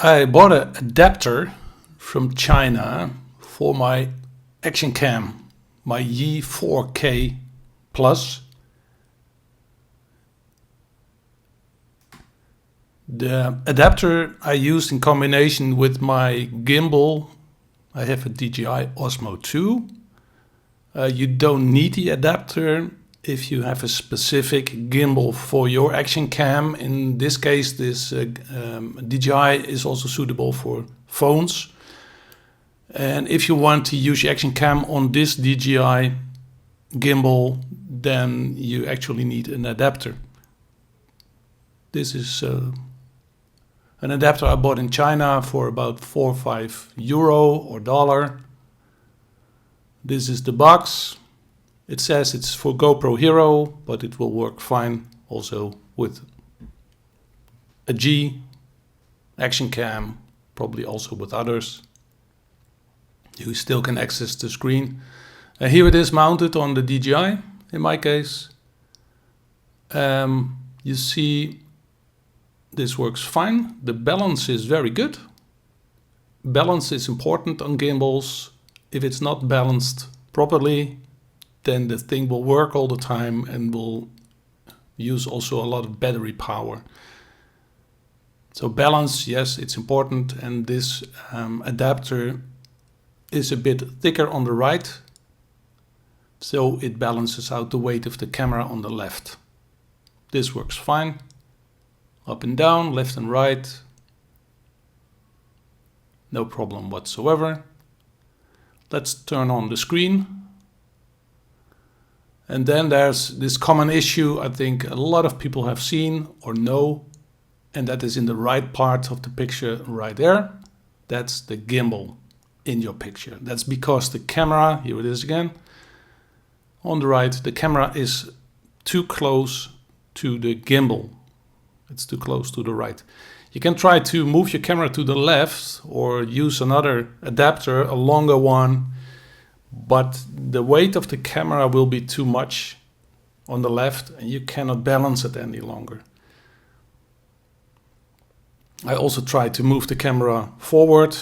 I bought an adapter from China for my action cam, my Yi 4K Plus. The adapter I used in combination with my gimbal. I have a DJI Osmo2. You don't need the adapter if you have a specific gimbal for your action cam. In this case, this DJI is also suitable for phones. And if you want to use your action cam on this DJI gimbal, then you actually need an adapter. This is an adapter I bought in China for about 4 or 5 euro or dollar. This is the box. It says it's for GoPro Hero, but it will work fine also with a G action cam, probably also with others. You still can access the screen. Here it is mounted on the DJI in my case. You see this works fine. The balance is very good. Balance is important on gimbals. If it's not balanced properly, then the thing will work all the time and will use also a lot of battery power. So balance, yes, it's important. And this adapter is a bit thicker on the right, so it balances out the weight of the camera on the left. This works fine. Up and down, left and right. No problem whatsoever. Let's turn on the screen. And then there's this common issue I think a lot of people have seen or know, and that is in the right part of the picture right there. That's the gimbal in your picture. That's because the camera, here it is again, on the right, the camera is too close to the gimbal. It's too close to the right. You can try to move your camera to the left or use another adapter, a longer one, but the weight of the camera will be too much on the left and you cannot balance it any longer. I also tried to move the camera forward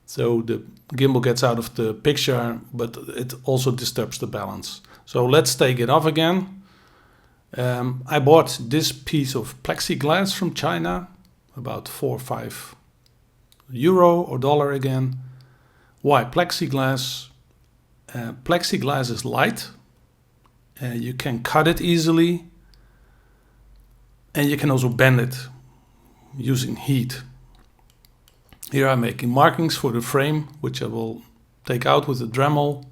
so the gimbal gets out of the picture, but it also disturbs the balance. So let's take it off again. I bought this piece of plexiglass from China, about 4 or 5 euro or dollar again. Why plexiglass? Plexiglass is light. You can cut it easily, and you can also bend it using heat. Here I'm making markings for the frame, which I will take out with a Dremel.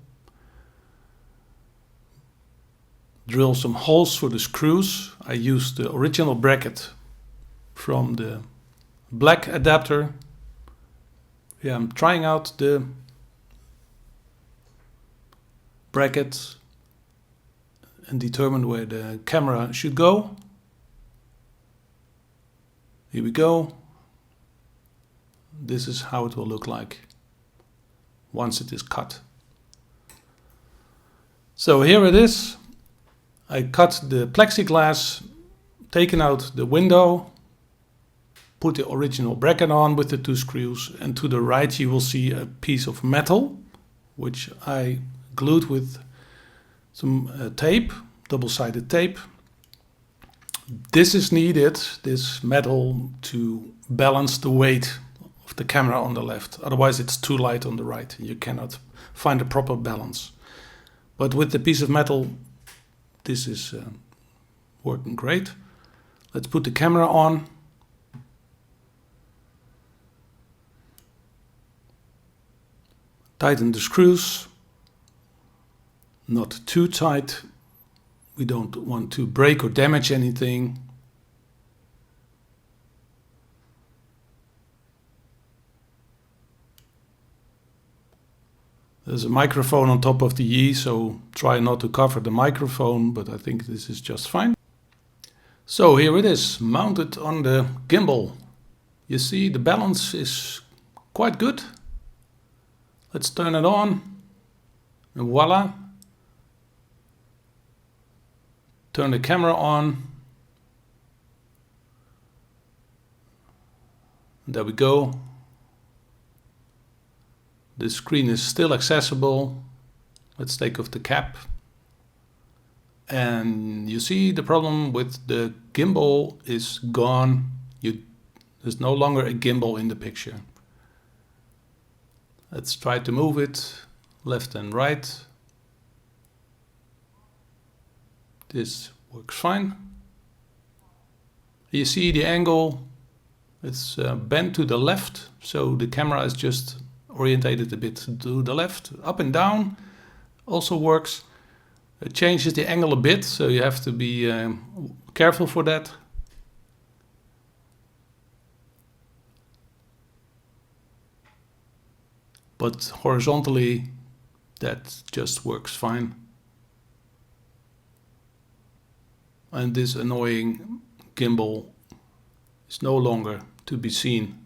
Drill some holes for the screws. I used the original bracket from the black adapter. Yeah, I'm trying out the bracket and determine where the camera should go. Here we go. This is how it will look like once it is cut. So here it is. I cut the plexiglass, taken out the window, put the original bracket on with the 2 screws, and to the right you will see a piece of metal, which I glued with some tape, double-sided tape. This is needed, this metal, to balance the weight of the camera on the left. Otherwise it's too light on the right and you cannot find a proper balance. But with the piece of metal, this is working great. Let's put the camera on. Tighten the screws. Not too tight. We don't want to break or damage anything. There's a microphone on top of the Yi, so try not to cover the microphone, but I think this is just fine. So here it is, mounted on the gimbal. You see the balance is quite good. Let's turn it on, and voila. Turn the camera on. There we go. The screen is still accessible. Let's take off the cap. And you see the problem with the gimbal is gone. There's no longer a gimbal in the picture. Let's try to move it left and right. This works fine. You see the angle, it's bent to the left, so the camera is just orientated a bit to the left. Up and down also works. It changes the angle a bit, so you have to be careful for that. But horizontally, that just works fine. And this annoying gimbal is no longer to be seen.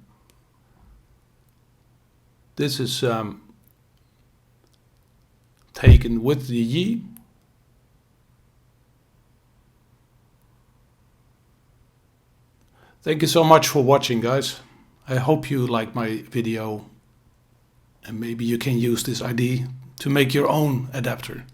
This is taken with the Yi. Thank you so much for watching, guys. I hope you like my video and maybe you can use this idea to make your own adapter.